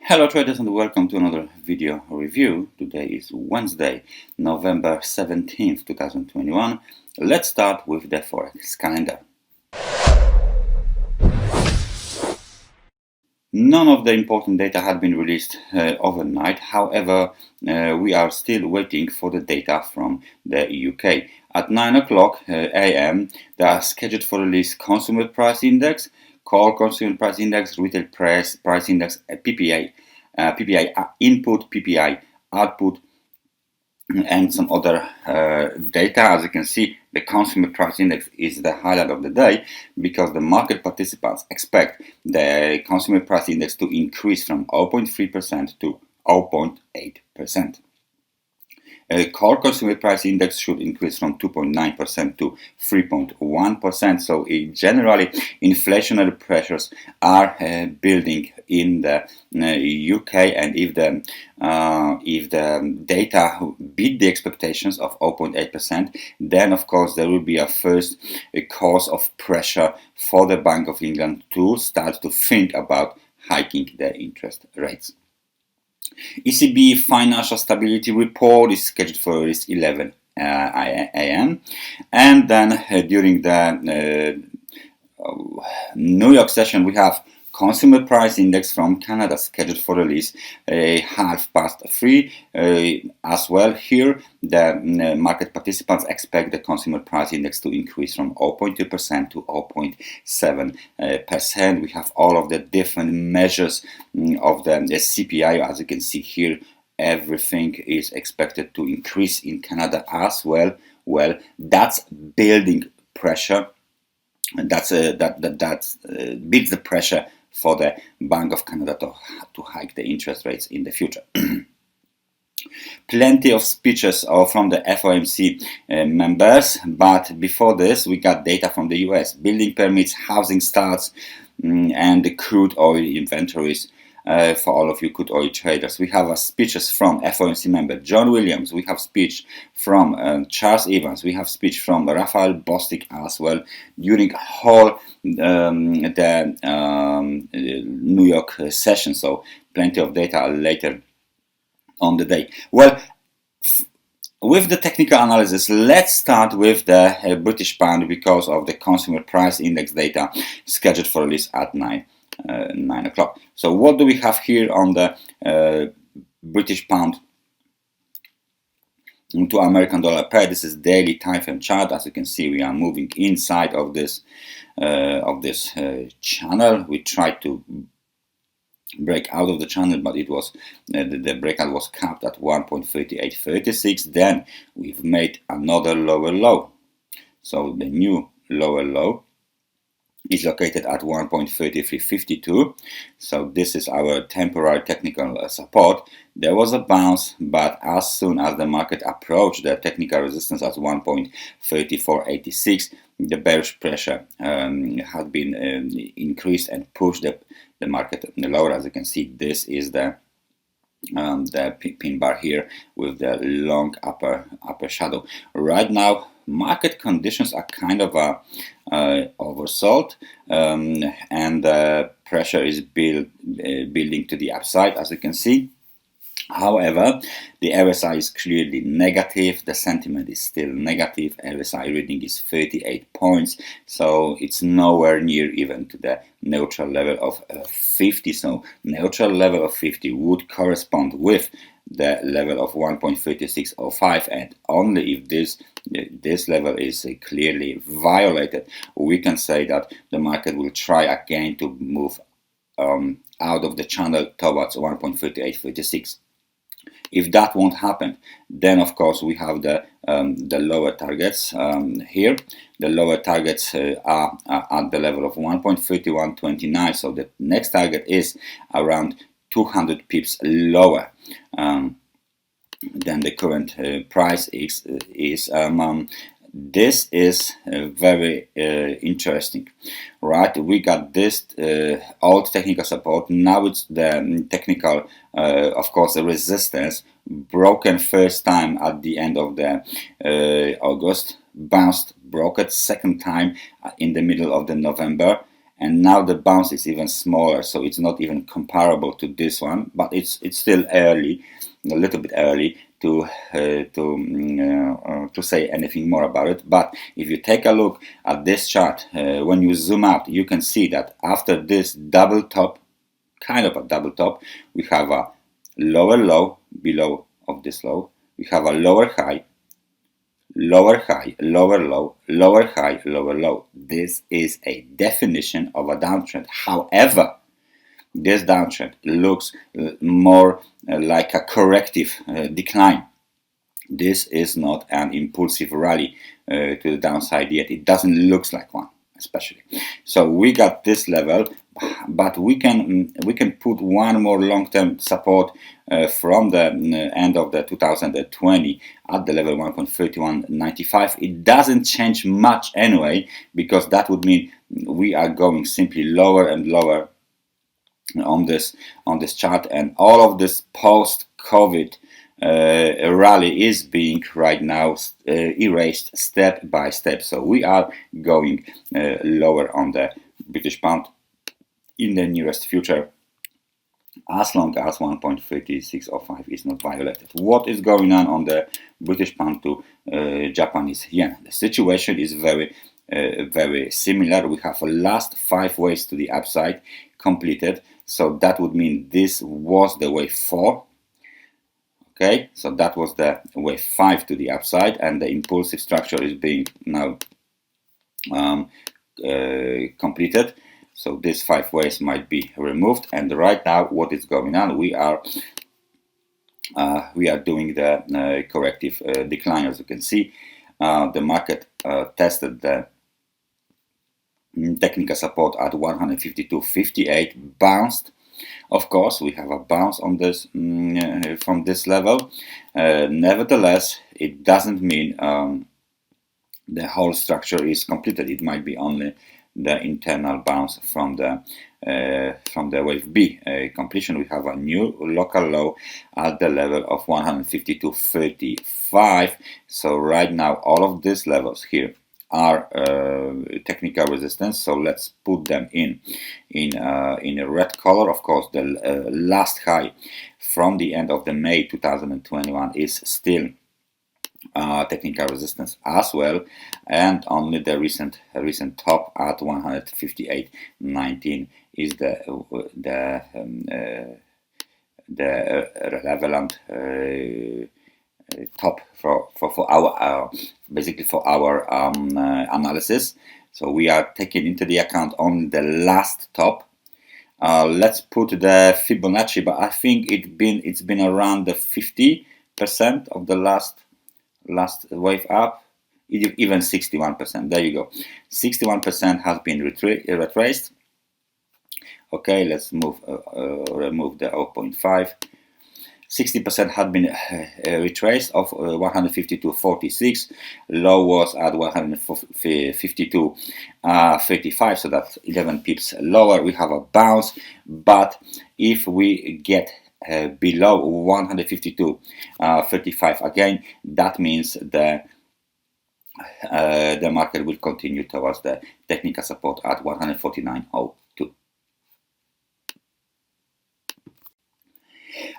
Hello traders and welcome to another video review. Today is Wednesday, November 17th, 2021. Let's start with the Forex calendar. None of the important data had been released overnight. However, we are still waiting for the data from the UK. At 9 o'clock a.m. they are scheduled for release Consumer Price Index, Core Consumer Price Index, Retail Price Index, PPI, PPI input, PPI output, and some other data. As you can see, the Consumer Price Index is the highlight of the day because the market participants expect the Consumer Price Index to increase from 0.3% to 0.8%. Core Consumer Price Index should increase from 2.9% to 3.1%. So generally, inflationary pressures are building in the UK, and if the data beat the expectations of 0.8%, then of course there will be a first cause of pressure for the Bank of England to start to think about hiking their interest rates. ECB Financial Stability Report is scheduled for release 11 a.m. and then during the New York session we have Consumer Price Index from Canada scheduled for release 3:30. As well here the market participants expect the Consumer Price Index to increase from 0.2% to 0.7%. We have all of the different measures of the CPI. As you can see here, everything is expected to increase in Canada as well. Well, that's building pressure. That builds the pressure for the Bank of Canada to hike the interest rates in the future. Plenty of speeches from the FOMC members, but before this we got data from the US, building permits, housing starts, and the crude oil inventories. For all of you crude oil traders, we have speeches from FOMC member John Williams, we have speech from Charles Evans, we have speech from Raphael Bostic as well during whole the New York session. So plenty of data later on the day. Well, with the technical analysis, let's start with the British pound because of the Consumer Price Index data scheduled for release at 9 o'clock. So what do we have here on the British pound to American dollar pair? This is daily time frame chart. As you can see, we are moving inside of this channel. We tried to break out of the channel, but it was the breakout was capped at 1.3836. Then we've made another lower low. So the new lower low is located at 1.3352. So this is our temporary technical support. There was a bounce, but as soon as the market approached the technical resistance at 1.3486, the bearish pressure had been increased and pushed the market lower. As you can see, this is the pin bar here with the long upper shadow. Right now, market conditions are kind of oversold, and pressure is building to the upside, as you can see. However, the RSI is clearly negative, the sentiment is still negative. RSI reading is 38 points, so it's nowhere near even to the neutral level of 50. So neutral level of 50 would correspond with the level of 1.3605, and only if this level is clearly violated, we can say that the market will try again to move out of the channel towards 1.3836. If that won't happen, then of course we have the lower targets here. The lower targets are at the level of 1.3129. So the next target is around 200 pips lower than the current price is. This is very interesting, right? We got this old technical support. Now it's the technical, of course, the resistance broken first time at the end of the August, bounced, broke it second time in the middle of the November, and now the bounce is even smaller, so it's not even comparable to this one, but it's still early, a little bit early to say anything more about it. But if you take a look at this chart, when you zoom out, you can see that after this double top, kind of a double top, we have a lower low below of this low, we have a lower high, lower high, lower low, lower high, lower low. This is a definition of a downtrend. However, this downtrend looks more like a corrective decline. This is not an impulsive rally to the downside yet. It doesn't look like one, especially. So we got this level, but we can put one more long-term support from the end of the 2020 at the level 1.3195. It doesn't change much anyway, because that would mean we are going simply lower and lower on this chart, and all of this post-COVID rally is being right now erased step by step. So we are going lower on the British pound in the nearest future, as long as 1.3605 is not violated. What is going on the British pound to Japanese yen? The situation is very similar. We have a last 5 waves to the upside completed, so that would mean this was the wave 4. Okay, so that was the wave 5 to the upside, and the impulsive structure is being now completed. So these 5 waves might be removed, and right now what is going on? We are doing the corrective decline. As you can see, the market tested the technical support at 152.58, bounced. Of course, we have a bounce on this from this level. Nevertheless, it doesn't mean the whole structure is completed. It might be only the internal bounce from the wave B completion. We have a new local low at the level of 152.35. So right now, all of these levels here are technical resistance. So let's put them in a red color. Of course, the last high from the end of the May 2021 is still technical resistance as well, and only the recent top at 158.19 is the relevant top for our basically for our analysis. So we are taking into the account only the last top. Let's put the Fibonacci, but I think it's been around the 50% of the last wave up, even 61%. There you go, 61% has been retraced. Okay, let's remove the 0.5. 60% had been retraced of 152.46. Low was at 152.35, so that's 11 pips lower. We have a bounce, but if we get below 152.35 again, that means the market will continue towards the technical support at 149.02.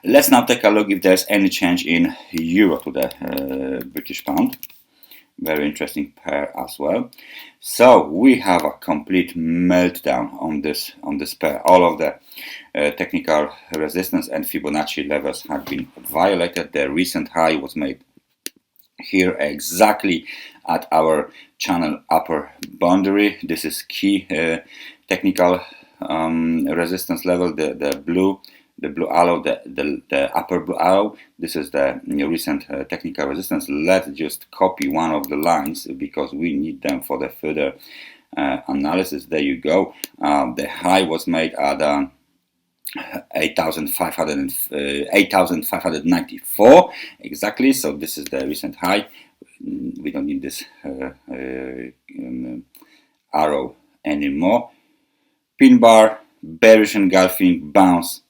Let's now take a look if there's any change in euro to the British pound. Very interesting pair as well. So we have a complete meltdown on this pair. All of the technical resistance and Fibonacci levels have been violated. The recent high was made here exactly at our channel upper boundary. This is key technical resistance level. The blue arrow, the upper blue arrow, this is the recent technical resistance. Let's just copy one of the lines because we need them for the further analysis. There you go. The high was made at 8,594 exactly. So this is the recent high. We don't need this arrow anymore. Pin bar, bearish engulfing, bounce,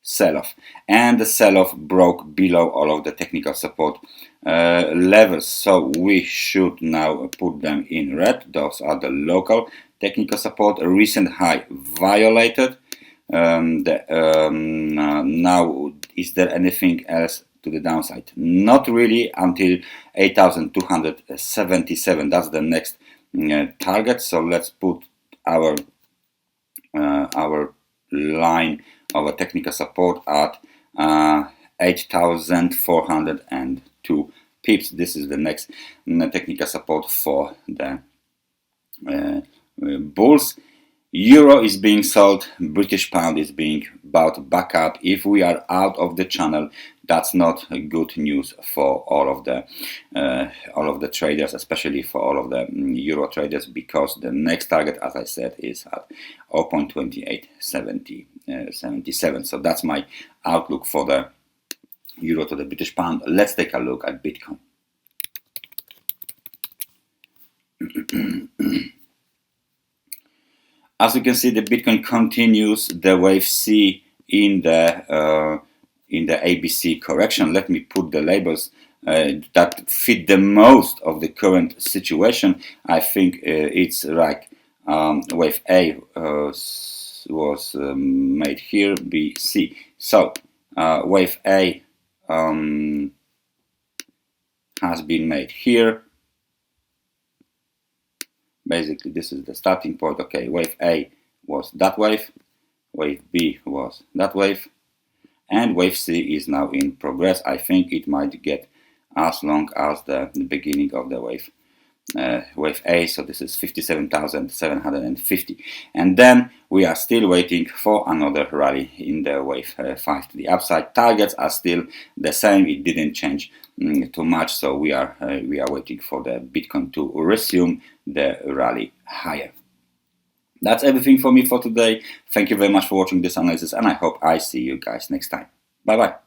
sell-off, and the sell-off broke below all of the technical support levels, so we should now put them in red. Those are the local technical support, a recent high violated. Now, is there anything else to the downside? Not really until 8,277. That's the next target. So let's put our line of a technical support at 8,402 pips. This is the next technical support for the bulls. Euro is being sold, British pound is being bought back up. If we are out of the channel, that's not good news for all of the traders, especially for all of the euro traders, because the next target, as I said, is at 0.2877. So that's my outlook for the euro to the British pound. Let's take a look at Bitcoin. As you can see, the Bitcoin continues the wave C in the ABC correction. Let me put the labels that fit the most of the current situation. I think it's like wave A was made here, B, C. So wave A has been made here. Basically, this is the starting point. Okay, wave A was that wave B was that wave, and wave C is now in progress. I think it might get as long as the beginning of the wave A. So this is 57,750, and then we are still waiting for another rally in the wave 5 to the upside. Targets are still the same. It didn't change too much, so we are waiting for the Bitcoin to resume the rally higher. That's everything for me for today. Thank you very much for watching this analysis, and I hope I see you guys next time. Bye bye.